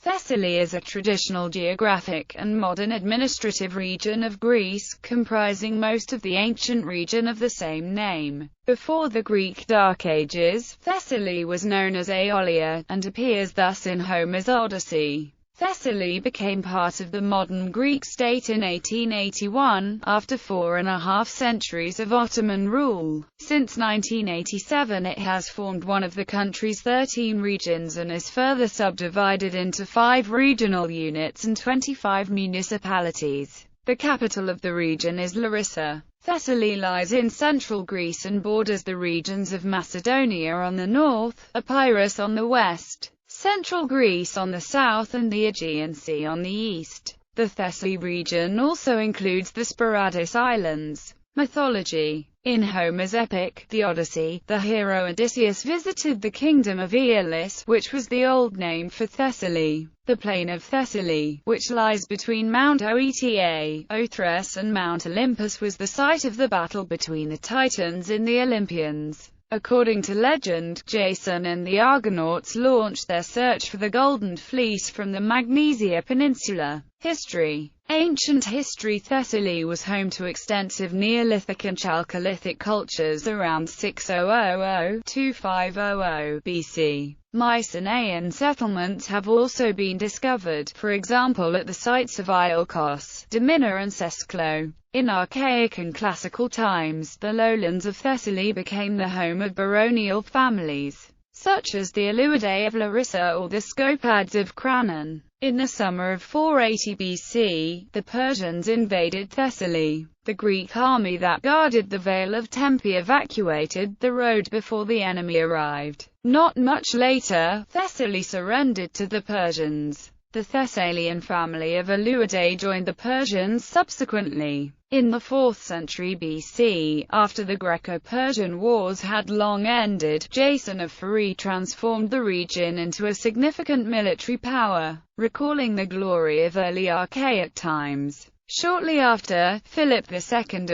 Thessaly is a traditional geographic and modern administrative region of Greece, comprising most of the ancient region of the same name. Before the Greek Dark Ages, Thessaly was known as Aeolia, and appears thus in Homer's Odyssey. Thessaly became part of the modern Greek state in 1881, after 4.5 centuries of Ottoman rule. Since 1987 it has formed one of the country's 13 regions and is further subdivided into 5 regional units and 25 municipalities. The capital of the region is Larissa. Thessaly lies in central Greece and borders the regions of Macedonia on the north, Epirus on the west, Central Greece on the south and the Aegean Sea on the east. The Thessaly region also includes the Sporadis Islands. Mythology. In Homer's epic, the Odyssey, the hero Odysseus visited the kingdom of Aeolis, which was the old name for Thessaly. The plain of Thessaly, which lies between Mount Oeta, Othres and Mount Olympus, was the site of the battle between the Titans and the Olympians. According to legend, Jason and the Argonauts launched their search for the Golden Fleece from the Magnesia Peninsula. History. Ancient history. Thessaly was home to extensive Neolithic and Chalcolithic cultures around 6000–2500 BC. Mycenaean settlements have also been discovered, for example at the sites of Iolkos, Dimina and Sesklo. In archaic and classical times, the lowlands of Thessaly became the home of baronial families, such as the Alouidae of Larissa or the Scopads of Cranon. In the summer of 480 BC, the Persians invaded Thessaly. The Greek army that guarded the Vale of Tempe evacuated the road before the enemy arrived. Not much later, Thessaly surrendered to the Persians. The Thessalian family of Alouidae joined the Persians subsequently. In the 4th century BC, after the Greco-Persian Wars had long ended, Jason of Pheræ transformed the region into a significant military power, recalling the glory of early archaic times. Shortly after, Philip II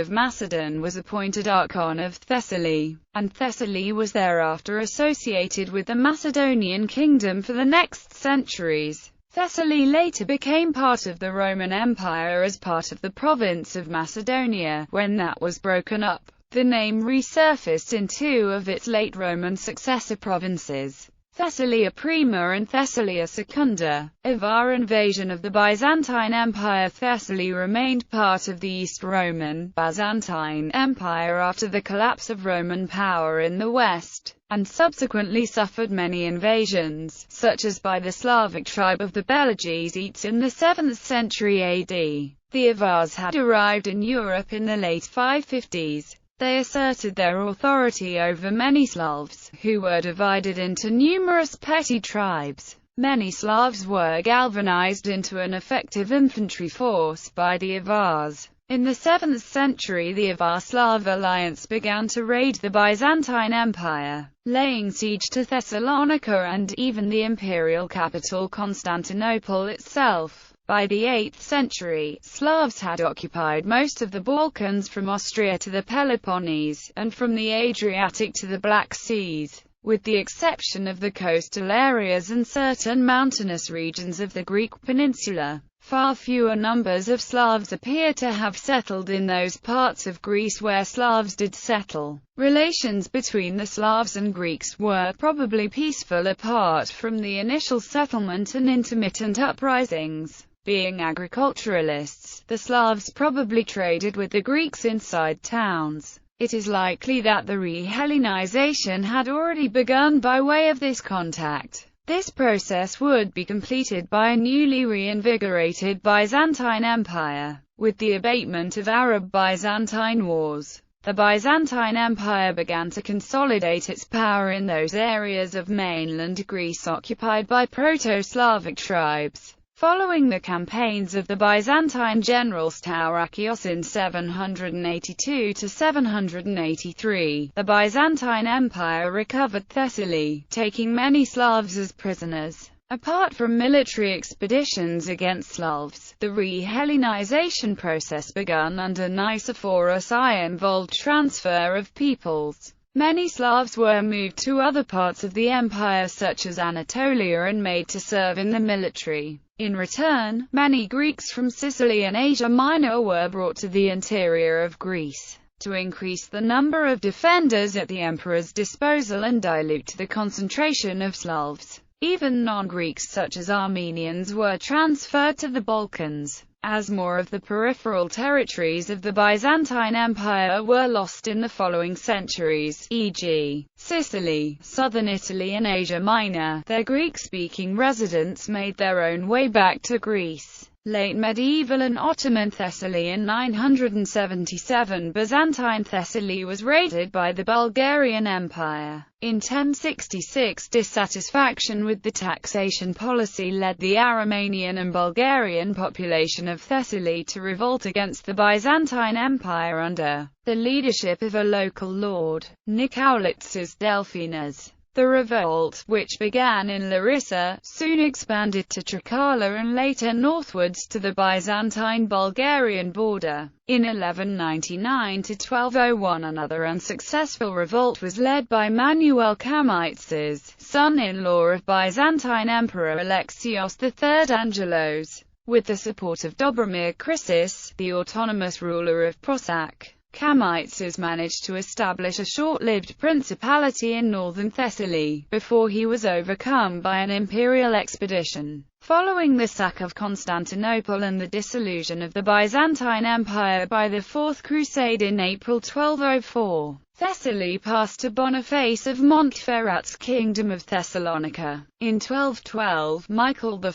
of Macedon was appointed Archon of Thessaly, and Thessaly was thereafter associated with the Macedonian kingdom for the next centuries. Thessaly later became part of the Roman Empire as part of the province of Macedonia. When that was broken up, the name resurfaced in 2 of its late Roman successor provinces, Thessalia Prima and Thessalia Secunda. Avar invasion of the Byzantine Empire. Thessaly remained part of the East Roman, Byzantine Empire after the collapse of Roman power in the West, and subsequently suffered many invasions, such as by the Slavic tribe of the Belageses in the 7th century AD. The Avars had arrived in Europe in the late 550s. They asserted their authority over many Slavs, who were divided into numerous petty tribes. Many Slavs were galvanized into an effective infantry force by the Avars. In the 7th century the Avar-Slav alliance began to raid the Byzantine Empire, laying siege to Thessalonica and even the imperial capital Constantinople itself. By the 8th century, Slavs had occupied most of the Balkans from Austria to the Peloponnese, and from the Adriatic to the Black Seas, with the exception of the coastal areas and certain mountainous regions of the Greek peninsula. Far fewer numbers of Slavs appear to have settled in those parts of Greece where Slavs did settle. Relations between the Slavs and Greeks were probably peaceful apart from the initial settlement and intermittent uprisings. Being agriculturalists, the Slavs probably traded with the Greeks inside towns. It is likely that the re-Hellenization had already begun by way of this contact. This process would be completed by a newly reinvigorated Byzantine Empire. With the abatement of Arab-Byzantine wars, the Byzantine Empire began to consolidate its power in those areas of mainland Greece occupied by Proto-Slavic tribes. Following the campaigns of the Byzantine general Staurakios in 782–783, the Byzantine Empire recovered Thessaly, taking many Slavs as prisoners. Apart from military expeditions against Slavs, the re-Hellenization process begun under Nicephorus I involved transfer of peoples. Many Slavs were moved to other parts of the empire such as Anatolia and made to serve in the military. In return, many Greeks from Sicily and Asia Minor were brought to the interior of Greece, to increase the number of defenders at the emperor's disposal and dilute the concentration of Slavs. Even non-Greeks such as Armenians were transferred to the Balkans, as more of the peripheral territories of the Byzantine Empire were lost in the following centuries, e.g., Sicily, southern Italy and Asia Minor. Their Greek-speaking residents made their own way back to Greece. Late medieval and Ottoman Thessaly. In 977, Byzantine Thessaly was raided by the Bulgarian Empire. In 1066, dissatisfaction with the taxation policy led the Aromanian and Bulgarian population of Thessaly to revolt against the Byzantine Empire under the leadership of a local lord, Nikolaos Delphinas. The revolt, which began in Larissa, soon expanded to Trikala and later northwards to the Byzantine-Bulgarian border. In 1199–1201 another unsuccessful revolt was led by Manuel Kamytses, son-in-law of Byzantine Emperor Alexios III Angelos. With the support of Dobromir Krisis, the autonomous ruler of Prosac, Kamytses managed to establish a short-lived principality in northern Thessaly, before he was overcome by an imperial expedition. Following the sack of Constantinople and the dissolution of the Byzantine Empire by the Fourth Crusade in April 1204, Thessaly passed to Boniface of Montferrat's Kingdom of Thessalonica. In 1212, Michael I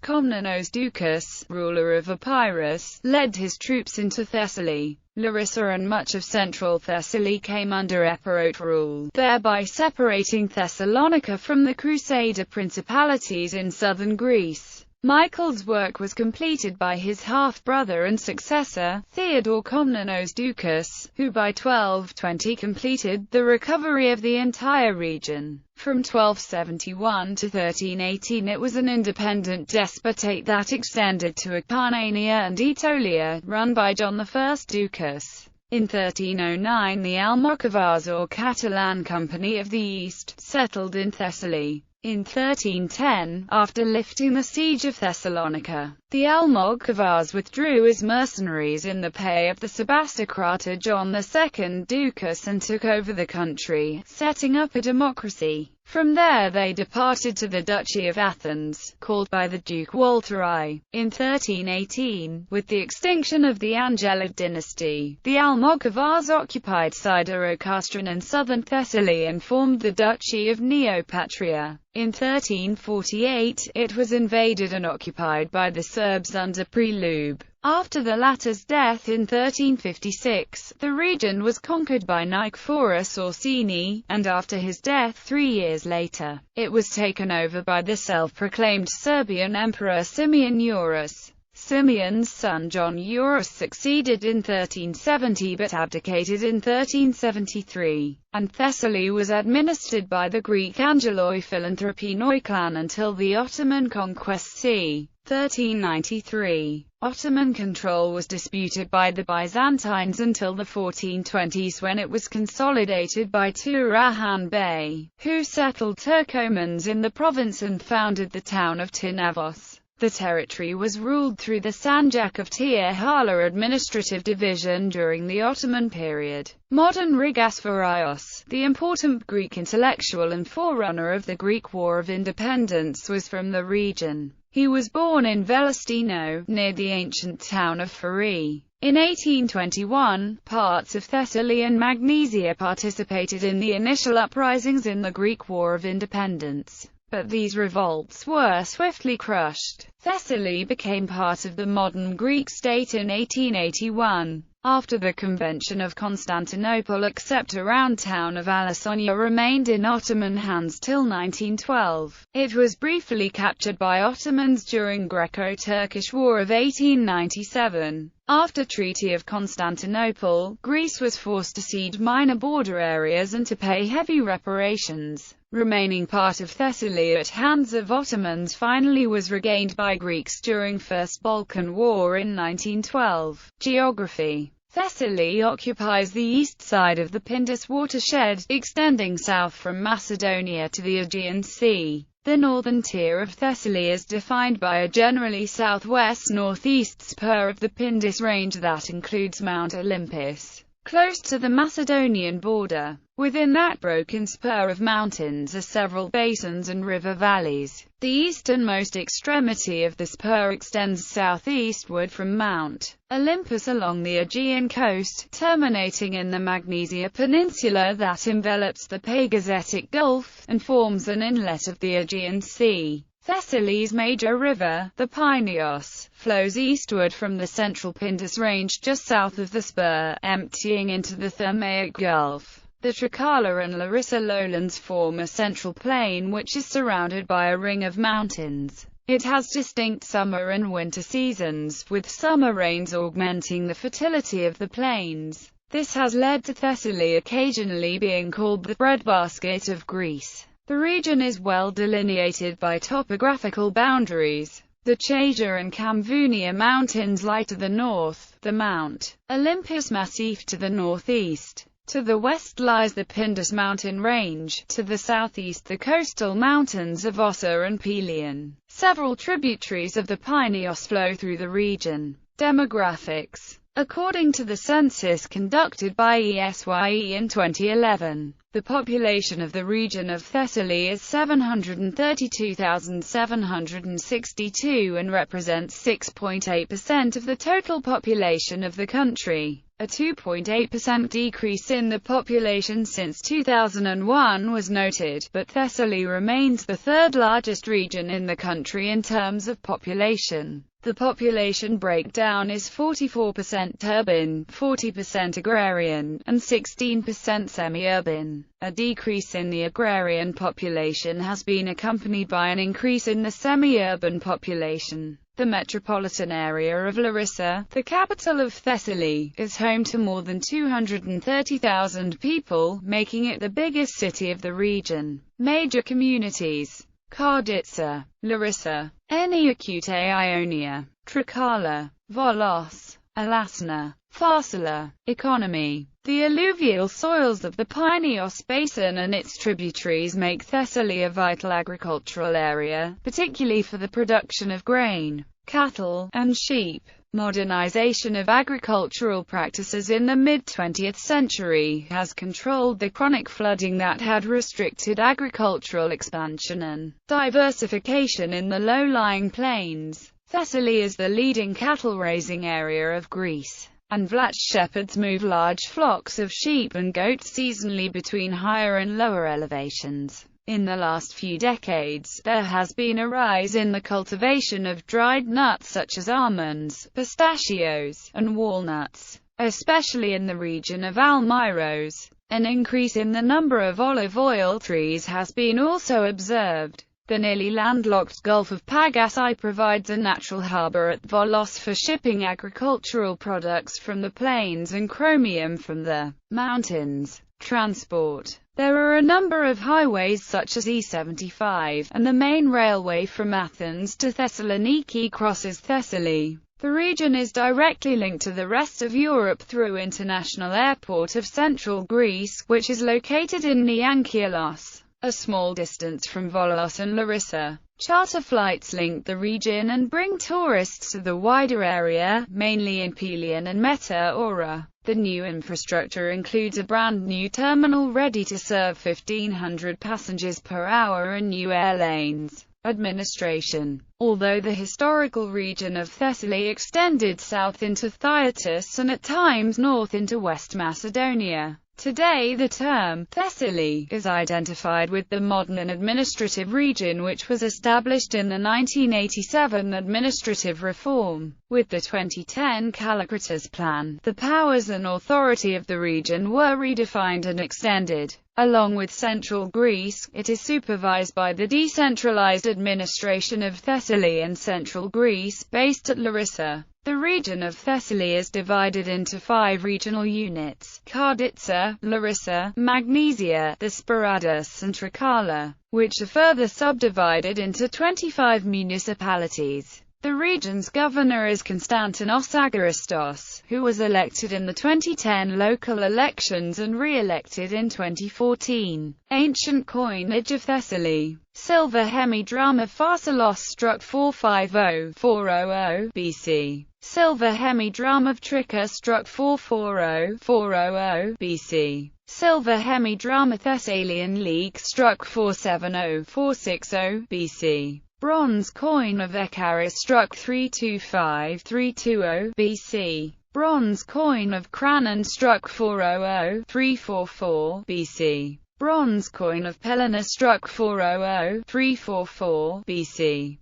Komnenos Doukas, ruler of Epirus, led his troops into Thessaly. Larissa and much of central Thessaly came under Epirot rule, thereby separating Thessalonica from the Crusader principalities in southern Greece. Michael's work was completed by his half-brother and successor, Theodore Komnenos Doukas, who by 1220 completed the recovery of the entire region. From 1271 to 1318 it was an independent despotate that extended to Acarnania and Aetolia, run by John I Doukas. In 1309 the Almokovars or Catalan Company of the East settled in Thessaly. In 1310, after lifting the siege of Thessalonica, the Almokovars withdrew as mercenaries in the pay of the Sebastocrator John II Doukas and took over the country, setting up a democracy. From there they departed to the Duchy of Athens, called by the Duke Walter I. In 1318, with the extinction of the Angelid dynasty, the Almokovars occupied Siderocastron and southern Thessaly and formed the Duchy of Neopatria. In 1348, it was invaded and occupied by the Serbs under Prelude. After the latter's death in 1356, the region was conquered by Nicephorus Orsini, and after his death 3 years later, it was taken over by the self-proclaimed Serbian Emperor Simeon Eurus. Simeon's son John Eurus succeeded in 1370 but abdicated in 1373, and Thessaly was administered by the Greek Angeloi Philanthropinoi clan until the Ottoman conquest c. 1393. Ottoman control was disputed by the Byzantines until the 1420s when it was consolidated by Turahan Bey, who settled Turkomans in the province and founded the town of Tinavos. The territory was ruled through the Sanjak of Tierhala administrative division during the Ottoman period. Modern Rigasphoraios, the important Greek intellectual and forerunner of the Greek War of Independence, was from the region. He was born in Velestino, near the ancient town of Pherae. In 1821, parts of Thessaly and Magnesia participated in the initial uprisings in the Greek War of Independence, but these revolts were swiftly crushed. Thessaly became part of the modern Greek state in 1881. After the Convention of Constantinople, except around town of Alassonia remained in Ottoman hands till 1912. It was briefly captured by Ottomans during Greco-Turkish War of 1897. After Treaty of Constantinople, Greece was forced to cede minor border areas and to pay heavy reparations. Remaining part of Thessaly at hands of Ottomans finally was regained by Greeks during First Balkan War in 1912. Geography. Thessaly occupies the east side of the Pindus watershed, extending south from Macedonia to the Aegean Sea. The northern tier of Thessaly is defined by a generally southwest-northeast spur of the Pindus range that includes Mount Olympus, close to the Macedonian border. Within that broken spur of mountains are several basins and river valleys. The easternmost extremity of the spur extends southeastward from Mount Olympus along the Aegean coast, terminating in the Magnesia Peninsula that envelops the Pagasetic Gulf, and forms an inlet of the Aegean Sea. Thessaly's major river, the Pinios, flows eastward from the central Pindus range just south of the spur, emptying into the Thermaic Gulf. The Trikala and Larissa lowlands form a central plain which is surrounded by a ring of mountains. It has distinct summer and winter seasons, with summer rains augmenting the fertility of the plains. This has led to Thessaly occasionally being called the breadbasket of Greece. The region is well delineated by topographical boundaries. The Chasia and Kamvounia mountains lie to the north, the Mount Olympus Massif to the northeast. To the west lies the Pindus mountain range, to the southeast the coastal mountains of Ossa and Pelion. Several tributaries of the Pinios flow through the region. Demographics. According to the census conducted by ESYE in 2011, the population of the region of Thessaly is 732,762 and represents 6.8% of the total population of the country. A 2.8% decrease in the population since 2001 was noted, but Thessaly remains the third largest region in the country in terms of population. The population breakdown is 44% urban, 40% agrarian, and 16% semi-urban. A decrease in the agrarian population has been accompanied by an increase in the semi-urban population. The metropolitan area of Larissa, the capital of Thessaly, is home to more than 230,000 people, making it the biggest city of the region. Major communities: Karditsa, Larissa, Eniacute Ionia, Trikala, Volos, Alasna, Pharsalia. Economy. The alluvial soils of the Pinios Basin and its tributaries make Thessaly a vital agricultural area, particularly for the production of grain, cattle, and sheep. Modernization of agricultural practices in the mid-20th century has controlled the chronic flooding that had restricted agricultural expansion and diversification in the low-lying plains. Thessaly is the leading cattle-raising area of Greece, and Vlach shepherds move large flocks of sheep and goats seasonally between higher and lower elevations. In the last few decades, there has been a rise in the cultivation of dried nuts such as almonds, pistachios, and walnuts, especially in the region of Almyros. An increase in the number of olive oil trees has been also observed. The nearly landlocked Gulf of Pagasai provides a natural harbor at Volos for shipping agricultural products from the plains and chromium from the mountains. Transport. There are a number of highways such as E75, and the main railway from Athens to Thessaloniki crosses Thessaly. The region is directly linked to the rest of Europe through International Airport of Central Greece, which is located in Niankialos, a small distance from Volos and Larissa. Charter flights link the region and bring tourists to the wider area, mainly in Pelion and Meta-Aura. The new infrastructure includes a brand new terminal ready to serve 1,500 passengers per hour and new air lanes. Administration. Although the historical region of Thessaly extended south into Thyatis and at times north into West Macedonia, today the term Thessaly is identified with the modern administrative region which was established in the 1987 administrative reform. With the 2010 Kallikratis Plan, the powers and authority of the region were redefined and extended. Along with central Greece, it is supervised by the decentralized administration of Thessaly and central Greece, based at Larissa. The region of Thessaly is divided into 5 regional units: Karditsa, Larissa, Magnesia, the Sporadus and Trikala, which are further subdivided into 25 municipalities. The region's governor is Konstantinos Agoristos, who was elected in the 2010 local elections and re-elected in 2014. Ancient coinage of Thessaly. Silver hemidrama Pharsalos struck 450–400 BC. Silver hemidrama of Tricca struck 440–400 BC. Silver hemidrama Thessalian League struck 470–460 BC. Bronze coin of Ekaris struck 325–320 BC. Bronze coin of Cranon struck 400–344 BC. Bronze coin of Pelena struck 400–344 BC.